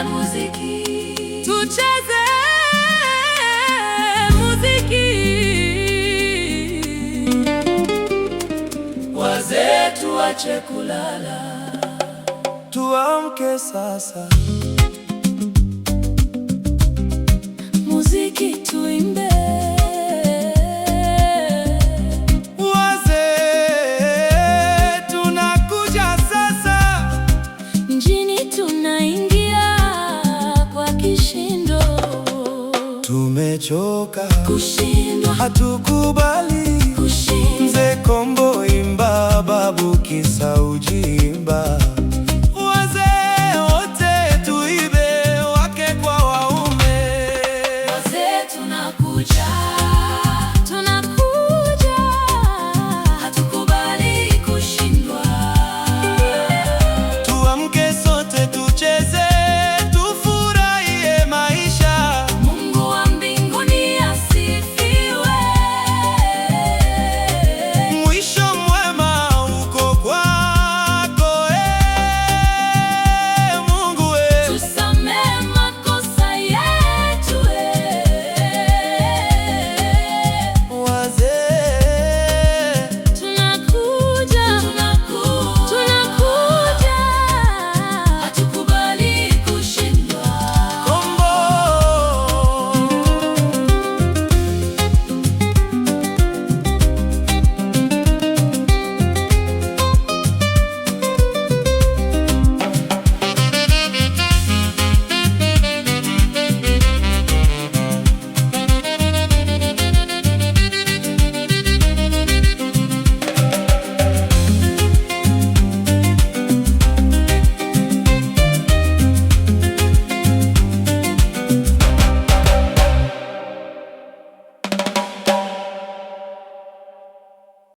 muziki, tucheze muziki. Wazee tuache kulala, tuamke sasa. Muziki tuimbe. Wazee tunakuja sasa, Mjini tunaingia kwa kishindo. tumechoka Kushindwa, hatukubali. kushindwa. Mzee Kombo imba, Babu Kisauji imba.